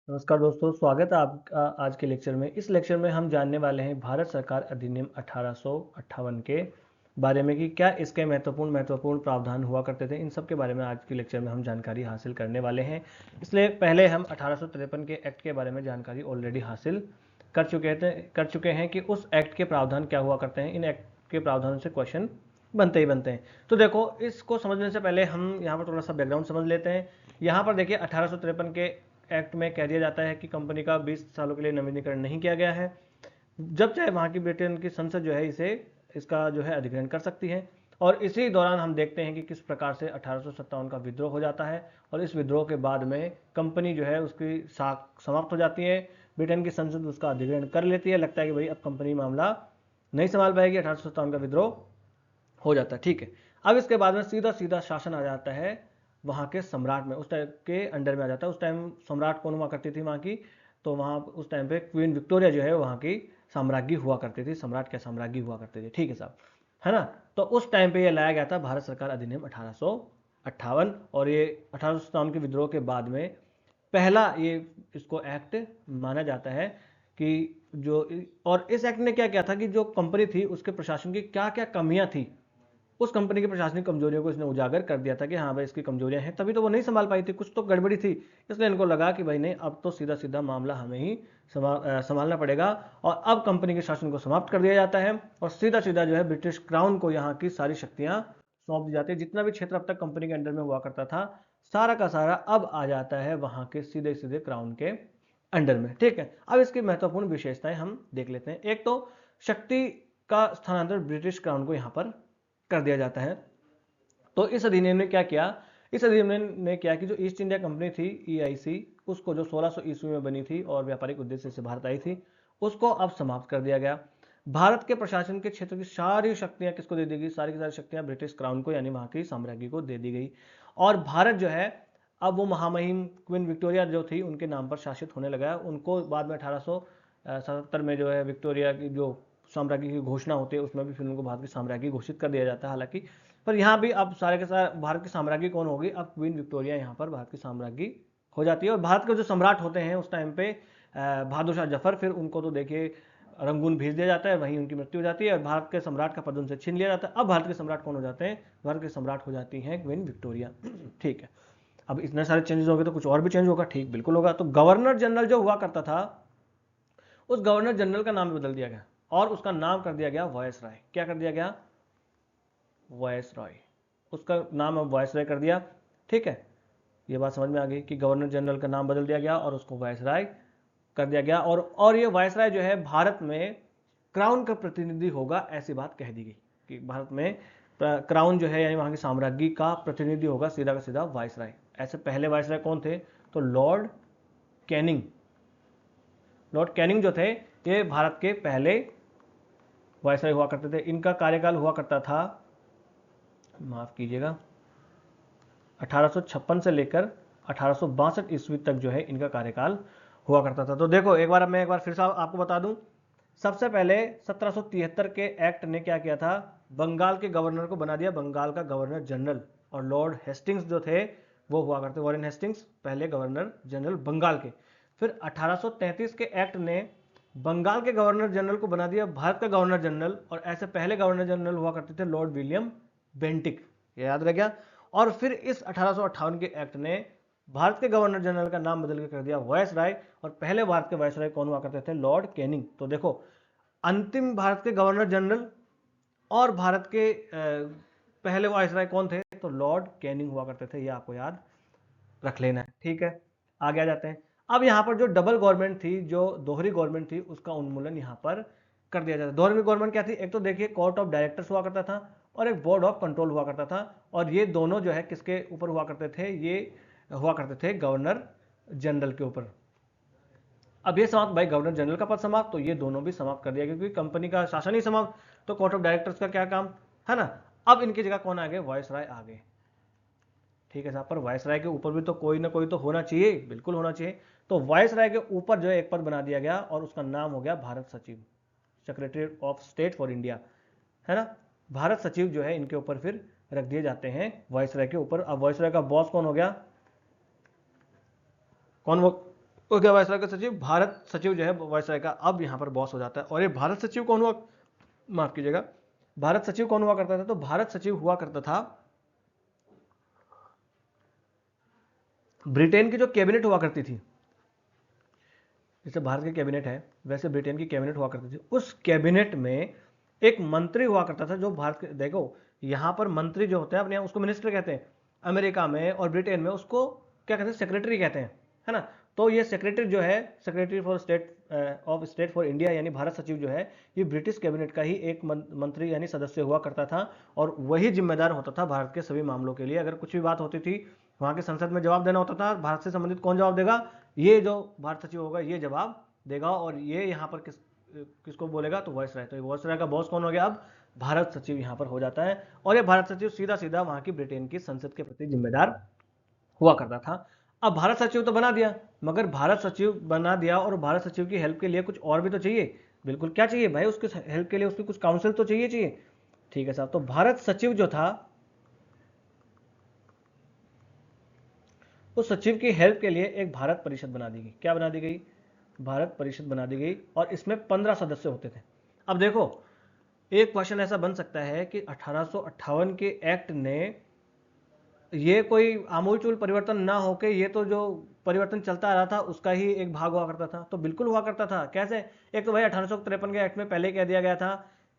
नमस्कार दोस्तों, स्वागत है आपका आज के लेक्चर में। इस लेक्चर में हम जानने वाले हैं भारत सरकार अधिनियम 1858 के बारे में कि क्या इसके महत्वपूर्ण प्रावधान हुआ करते थे। इन सब के बारे में आज के लेक्चर में हम जानकारी हासिल करने वाले हैं। इसलिए पहले हम 1853 के एक्ट के बारे में जानकारी ऑलरेडी हासिल कर चुके हैं कि उस एक्ट के प्रावधान क्या हुआ करते हैं। इन एक्ट के प्रावधानों से क्वेश्चन बनते ही बनते हैं। तो देखो, इसको समझने से पहले हम यहाँ पर थोड़ा सा बैकग्राउंड समझ लेते हैं। यहाँ पर देखिए 1853 के एक्ट में कह दिया जाता है कि कंपनी का 20 सालों के लिए नवीनीकरण नहीं किया गया है। जब चाहे वहाँ की ब्रिटेन की संसद जो है इसका जो है अधिग्रहण कर सकती है। और इसी दौरान हम देखते हैं कि किस प्रकार से 1857 का विद्रोह हो जाता है और इस विद्रोह के बाद में कंपनी जो है उसकी साख समाप्त हो जाती है। ब्रिटेन की संसद उसका अधिग्रहण कर लेती है। लगता है कि भाई अब कंपनी मामला नहीं संभाल पाएगी। 1857 का विद्रोह हो जाता है। ठीक है, अब इसके बाद में सीधा सीधा शासन आ जाता है वहाँ के सम्राट में, उस टाइम के अंडर में आ जाता है। उस टाइम सम्राट कौन हुआ करती थी वहाँ की? तो वहाँ उस टाइम पे क्वीन विक्टोरिया जो है वहाँ की साम्राज्ञी हुआ करती थी, सम्राट के साम्राज्ञी हुआ करते थे। ठीक है साहब, है ना। तो उस टाइम पे ये लाया गया था भारत सरकार अधिनियम 1858 और ये 1857 के विद्रोह के बाद में पहला ये इसको एक्ट माना जाता है कि जो और इस एक्ट ने क्या किया था कि जो कंपनी थी उसके प्रशासन की क्या क्या कमियां थी, उस कंपनी की प्रशासनिक कमजोरियों को इसने उजागर कर दिया था कि हाँ भाई इसकी कमजोरियां हैं, तभी तो वो नहीं संभाल पाई थी, कुछ तो गड़बड़ी थी। इसलिए इनको लगा कि भाई नहीं, अब तो सीधा सीधा मामला हमें ही संभालना पड़ेगा और अब कंपनी के शासन को समाप्त कर दिया जाता है और सीधा सीधा जो है ब्रिटिश क्राउन को यहाँ की सारी शक्तियां सौंप दी जाती है। जितना भी क्षेत्र अब तक कंपनी के अंडर में हुआ करता था, सारा का सारा अब आ जाता है वहां के सीधे सीधे क्राउन के अंडर में। ठीक है, अब इसकी महत्वपूर्ण विशेषताएं हम देख लेते हैं। एक तो शक्ति का स्थानांतरण ब्रिटिश क्राउन को यहां पर कर दिया जाता है। तो इस अधिनियम ने क्या किया? इस अधिनियम ने क्या कि जो ईस्ट इंडिया कंपनी थी ईआईसी, उसको जो 1600 ईस्वी में बनी थी और व्यापारिक उद्देश्य से भारत आई थी, उसको अब समाप्त कर दिया गया। भारत के प्रशासन के क्षेत्र की सारी शक्तियां किसको दे दी गई? सारी की सारी शक्तियां ब्रिटिश क्राउन को यानी वहां की साम्राज्ञी को दे दी गई। और भारत जो है अब वो महामहिम क्वीन विक्टोरिया जो थी उनके नाम पर शासित होने लगा। उनको बाद में 1877 में जो है विक्टोरिया की जो साम्राज्य की घोषणा होती है उसमें भी फिर उनको भारत की साम्राज्य घोषित कर दिया जाता है। हालांकि पर यहाँ भी अब सारे के सारे भारत की साम्राज्य कौन होगी? अब क्वीन विक्टोरिया यहाँ पर भारत की साम्राज्य हो जाती है। और भारत के जो सम्राट होते हैं उस टाइम पे बहादुर शाह जफर, फिर उनको तो देखिए रंगून भेज दिया जाता है, वहीं उनकी मृत्यु हो जाती है और भारत के सम्राट का पद उनसे छीन लिया जाता है। अब भारत के सम्राट कौन हो जाते हैं? भारत के सम्राट हो जाती हैं क्वीन विक्टोरिया। ठीक है, अब इतने सारे चेंजेस हो गए तो कुछ और भी चेंज होगा। ठीक, बिल्कुल होगा। तो गवर्नर जनरल जो हुआ करता था, उस गवर्नर जनरल का नाम बदल दिया गया और उसका नाम कर दिया गया वायसराय। क्या कर दिया गया? वायसराय। उसका नाम अब वायसराय कर दिया। ठीक है, ये बात समझ में आ गई कि गवर्नर जनरल का नाम बदल दिया गया और उसको वायसराय कर दिया गया। और ये वायसराय जो है भारत में क्राउन का प्रतिनिधि होगा, ऐसी बात कह दी गई कि भारत में क्राउन जो है यानी वहां की साम्राज्ञी का प्रतिनिधि होगा सीधा का सीधा वायसराय। ऐसे पहले वायसराय कौन थे? तो लॉर्ड कैनिंग। लॉर्ड कैनिंग जो थे ये भारत के पहले वायसराय हुआ करते थे। इनका कार्यकाल हुआ करता था, माफ कीजिएगा, 1856 से लेकर 1862 ईस्वी तक जो है इनका कार्यकाल हुआ करता था। तो देखो मैं एक बार फिर से आपको बता दूं। सबसे पहले 1773 के एक्ट ने क्या किया था? बंगाल के गवर्नर को बना दिया बंगाल का गवर्नर जनरल। और लॉर्ड हेस्टिंग्स जो थे वो हुआ करते, वॉरेन हेस्टिंग्स पहले गवर्नर जनरल बंगाल के। फिर 1833 के एक्ट ने बंगाल के गवर्नर जनरल को बना दिया भारत का गवर्नर जनरल और ऐसे पहले गवर्नर जनरल हुआ करते थे लॉर्ड विलियम बेंटिक। ये याद रह गया। और फिर इस 1858 के एक्ट ने भारत के गवर्नर जनरल का नाम बदल के कर दिया वायसराय और पहले भारत के वायसराय कौन हुआ करते थे? Lord Canning. तो देखो, अंतिम भारत के गवर्नर जनरल और भारत के पहले वायसराय कौन थे? तो लॉर्ड कैनिंग हुआ करते थे। ये आपको याद रख लेना है। ठीक है, आगे आ जाते हैं। अब यहां पर जो डबल गवर्नमेंट थी, जो दोहरी गवर्नमेंट थी, उसका उन्मूलन यहां पर कर दिया जाता है। दोहरी गवर्नमेंट क्या थी? एक तो देखिए कोर्ट ऑफ डायरेक्टर्स हुआ करता था और एक बोर्ड ऑफ कंट्रोल हुआ करता था। और ये दोनों जो है किसके ऊपर हुआ करते थे? ये हुआ करते थे गवर्नर जनरल के ऊपर। अब ये समाप्त, भाई गवर्नर जनरल का पद समाप्त, तो ये दोनों भी समाप्त कर दिया क्योंकि कंपनी का शासन ही समाप्त। तो कोर्ट ऑफ डायरेक्टर्स का क्या काम, है ना। अब इनकी जगह कौन आ गए? वायसराय आ गए। ठीक है साहब, पर वायसराय के ऊपर भी तो कोई ना कोई तो होना चाहिए, बिल्कुल होना चाहिए। तो वायसराय के ऊपर जो है एक पद बना दिया गया और उसका नाम हो गया भारत सचिव, secretary of state for India, है ना। भारत सचिव जो है इनके ऊपर फिर रख दिए जाते हैं वायसराय के ऊपर। अब वायसराय का बॉस कौन हो गया? कौन वो ओके, वायसराय का सचिव, भारत सचिव जो है वायसराय का अब यहाँ पर बॉस हो जाता है। और ये भारत सचिव कौन हुआ, माफ कीजिएगा, भारत सचिव कौन हुआ करता था, तो भारत सचिव हुआ करता था ब्रिटेन की जो कैबिनेट हुआ करती थी, जैसे भारत की कैबिनेट है वैसे ब्रिटेन की कैबिनेट हुआ करती थी, उस कैबिनेट में एक मंत्री हुआ करता था जो भारत के, देखो यहां पर मंत्री जो होते हैं अपने यहाँ उसको मिनिस्टर कहते हैं, अमेरिका में और ब्रिटेन में उसको क्या कहते हैं, सेक्रेटरी कहते हैं, है ना। तो ये सेक्रेटरी जो है, secretary for state of state for India यानी भारत सचिव जो है, ये ब्रिटिश कैबिनेट का ही एक मंत्री यानी सदस्य हुआ करता था, और वही जिम्मेदार होता था भारत के सभी मामलों के लिए। अगर कुछ भी बात होती थी वहां के संसद में जवाब देना होता था, भारत से संबंधित कौन जवाब देगा, ये जो भारत सचिव होगा ये जवाब देगा। और ये यहाँ पर किसको बोलेगा, तो वायसराय। तो वायसराय का बॉस कौन हो गया, अब भारत सचिव यहाँ पर हो जाता है। और ये भारत सचिव सीधा सीधा वहां की ब्रिटेन की संसद के प्रति जिम्मेदार हुआ करता था। अब भारत सचिव तो बना दिया, मगर भारत सचिव बना दिया और भारत सचिव की हेल्प के लिए कुछ और भी तो चाहिए। बिल्कुल, क्या चाहिए भाई, उसके हेल्प के लिए उसकी कुछ काउंसिल तो चाहिए। ठीक है साहब, तो भारत सचिव जो था उस सचिव की हेल्प के लिए एक भारत परिषद बना दी गई। क्या बना दी गई, भारत परिषद बना दी गई, और इसमें 15 सदस्य होते थे। अब देखो, एक क्वेश्चन ऐसा बन सकता है कि 1858 के एक्ट ने ये कोई आमूलचूल परिवर्तन ना होके ये तो जो परिवर्तन चलता आ रहा था उसका ही एक भाग हुआ करता था, तो बिल्कुल हुआ करता था। कैसे, एक तो भाई 1853 के एक्ट में पहले कह दिया गया था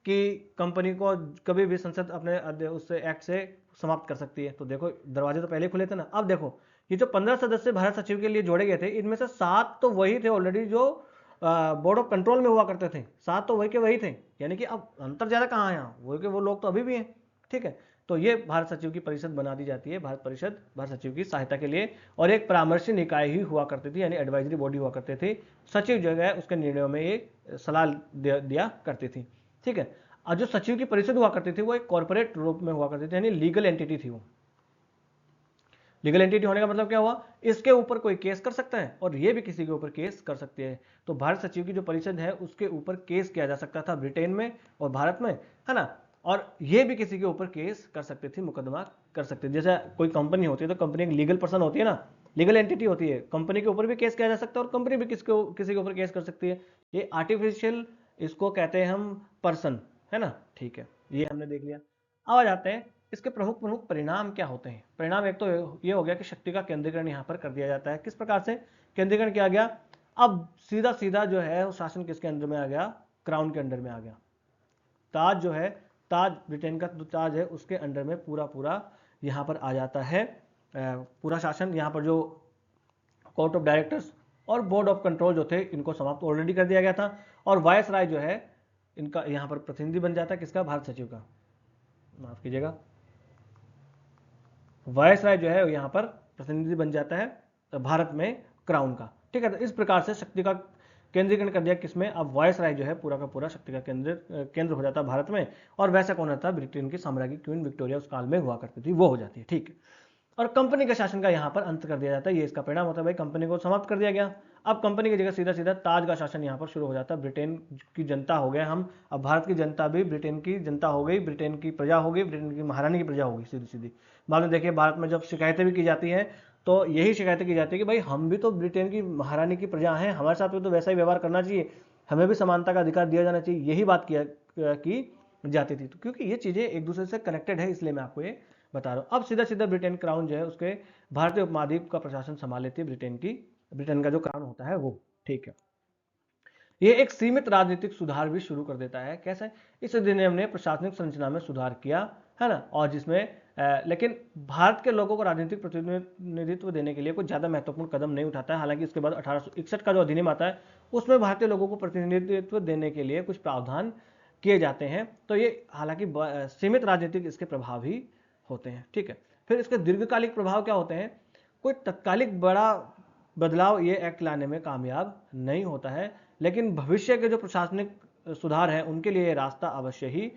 कि कंपनी को कभी भी संसद अपने उससे एक्ट से समाप्त कर सकती है, तो देखो दरवाजे तो पहले खुले थे ना। अब देखो, ये जो 15 सदस्य भारत सचिव के लिए जोड़े गए थे, इनमें से 7 तो वही थे ऑलरेडी जो बोर्ड ऑफ कंट्रोल में हुआ करते थे, 7 तो वही के वही थे, यानी कि अब अंतर ज्यादा कहाँ है, यहाँ वही के वो लोग तो अभी भी हैं। ठीक है, तो ये भारत सचिव की परिषद बना दी जाती है, भारत परिषद भारत सचिव की सहायता के लिए, और एक परामर्शी निकाय ही हुआ करती थी, यानी एडवाइजरी बॉडी हुआ करते थे। सचिव जो है उसके निर्णयों में ये सलाह दिया करती थी। ठीक है, और जो सचिव की परिषद हुआ करती थी वो एक कॉर्पोरेट रूप में हुआ करती थी, यानी लीगल एंटिटी थी वो। लीगल एंटिटी होने का मतलब क्या हुआ, इसके ऊपर कोई केस कर सकता है और ये भी किसी के ऊपर केस कर सकते हैं। तो भारत सचिव की जो परिषद है उसके ऊपर केस किया जा सकता था ब्रिटेन में और भारत में, है ना। और ये भी किसी के ऊपर केस कर सकते थे, मुकदमा कर सकते थे। जैसे कोई कंपनी होती है तो कंपनी एक लीगल पर्सन होती है ना, लीगल एंटिटी होती है, कंपनी के ऊपर भी केस किया जा सकता है और कंपनी भी किसी के ऊपर केस कर सकती है। ये आर्टिफिशियल, इसको कहते हैं हम पर्सन, है ना। ठीक है, ये हमने देख लिया। अब आ जाते हैं इसके प्रमुख प्रमुख परिणाम क्या होते हैं। परिणाम एक तो ये हो गया कि शक्ति का केंद्रीकरण यहाँ पर कर दिया जाता है। किस प्रकार से केंद्रीकरण किया गया, अब सीधा सीधा जो है वो शासन किसके अंदर में आ गया, क्राउन के अंडर में आ गया। ताज जो है, ताज ब्रिटेन का जो ताज है उसके अंडर में पूरा पूरा यहाँ पर आ जाता है पूरा शासन। यहाँ पर जो कोर्ट ऑफ डायरेक्टर्स और बोर्ड ऑफ कंट्रोल जो थे इनको समाप्त ऑलरेडी कर दिया गया था, और वायसराय जो है इनका यहाँ पर प्रतिनिधि बन जाता है, किसका, भारत सचिव का, माफ कीजिएगा, वायसराय जो है यहाँ पर प्रतिनिधि बन जाता है भारत में क्राउन का। ठीक है, तो इस प्रकार से शक्ति का केंद्रीकरण कर दिया किसमें, अब वायसराय जो है पूरा का पूरा शक्ति का केंद्र हो जाता है भारत में। और वैसा कौन होता है, ब्रिटेन की साम्राज्ञी क्वीन विक्टोरिया उस काल में हुआ करती थी, वो हो जाती है। ठीक है, और कंपनी के शासन का यहाँ पर अंत कर दिया जाता है, ये इसका परिणाम होता है भाई, कंपनी को समाप्त कर दिया गया। अब कंपनी की जगह सीधा सीधा ताज का शासन यहाँ पर शुरू हो जाता है। ब्रिटेन की जनता हो गया हम, अब भारत की जनता भी ब्रिटेन की जनता हो गई, ब्रिटेन की प्रजा हो गई, ब्रिटेन की महारानी की प्रजा हो गई सीधी सीधी। बाद में देखिए भारत में जब शिकायतें भी की जाती हैं तो यही शिकायतें की जाती है कि भाई हम भी तो ब्रिटेन की महारानी की प्रजा हैं, हमारे साथ भी तो वैसा ही व्यवहार करना चाहिए, हमें भी समानता का अधिकार दिया जाना चाहिए, यही बात की जाती थी। तो क्योंकि ये चीज़ें एक दूसरे से कनेक्टेड है इसलिए मैं आपको ये बता रहा हूँ। अब सीधा सीधा ब्रिटेन क्राउन जो है उसके भारतीय उपमहाद्वीप का प्रशासन संभाल लेती है ब्रिटेन का जो क्राउन होता है वो। ठीक है, ये एक सीमित राजनीतिक सुधार भी शुरू कर देता है। कैसे, इस अधिनियम ने प्रशासनिक संरचना में सुधार किया, है ना, और जिसमें लेकिन भारत के लोगों को राजनीतिक प्रतिनिधित्व देने के लिए कोई ज्यादा महत्वपूर्ण कदम नहीं उठाता है। हालांकि इसके बाद 1861 का जो अधिनियम आता है उसमें भारतीय लोगों को प्रतिनिधित्व देने के लिए कुछ प्रावधान किए जाते हैं। तो ये हालांकि सीमित राजनीतिक इसके प्रभाव ही होते हैं। ठीक है, फिर इसके दीर्घकालिक प्रभाव क्या होते हैं, कोई तत्कालिक बड़ा बदलाव ये एक्ट लाने में कामयाब नहीं होता है, लेकिन भविष्य के जो प्रशासनिक सुधार है उनके लिए रास्ता अवश्य ही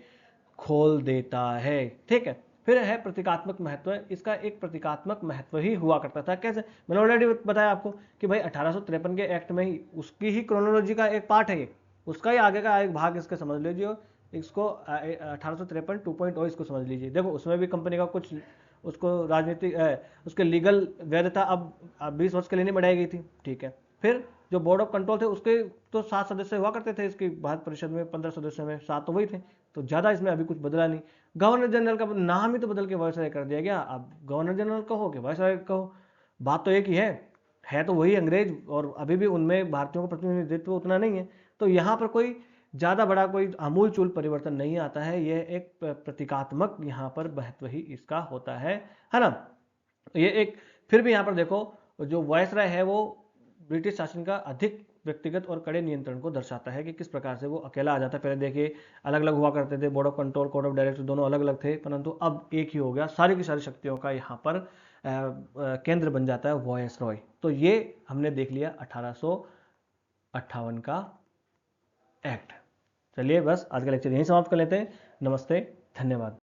खोल देता है। ठीक है, फिर है प्रतीकात्मक महत्व, इसका एक प्रतीकात्मक महत्व ही हुआ करता था। कैसे, मैंने ऑलरेडी बताया आपको कि भाई 1853 के एक्ट में ही उसकी ही क्रोनोलॉजी का एक पार्ट है ये, उसका ही आगे का एक भाग इसके समझ लीजिए, इसको 1853 2.0 इसको समझ लीजिए। देखो उसमें भी कंपनी का कुछ उसको राजनीतिक उसके लीगल वैधता अब 20 वर्ष के लिए नहीं बढ़ाई गई थी। ठीक है, फिर जो बोर्ड ऑफ कंट्रोल थे उसके तो 7 सदस्य हुआ करते थे, इसकी भारत परिषद में 15 सदस्यों में 7 तो वही थे, तो ज़्यादा इसमें अभी कुछ बदला नहीं। गवर्नर जनरल का नाम ही तो बदल के वायसराय कर दिया गया, अब गवर्नर जनरल कहो कि वायसराय कहो, बात तो एक ही है तो वही अंग्रेज, और अभी भी उनमें भारतीयों का प्रतिनिधित्व उतना नहीं है। तो यहाँ पर कोई ज़्यादा बड़ा कोई आमूल चूल परिवर्तन नहीं आता है, यह एक प्रतीकात्मक यहाँ पर महत्व ही इसका होता है ना। ये एक, फिर भी यहाँ पर देखो जो वायसराय है वो ब्रिटिश शासन का अधिक व्यक्तिगत और कड़े नियंत्रण को दर्शाता है कि किस प्रकार से वो अकेला आ जाता है। पहले देखिए अलग अलग हुआ करते थे, board of control, court of director दोनों अलग अलग थे, परंतु अब एक ही हो गया, सारी की सारी शक्तियों का यहाँ पर केंद्र बन जाता है वायसरॉय। तो ये हमने देख लिया 1858 का एक्ट। चलिए बस आज का लेक्चर यहीं समाप्त कर लेते हैं। नमस्ते, धन्यवाद।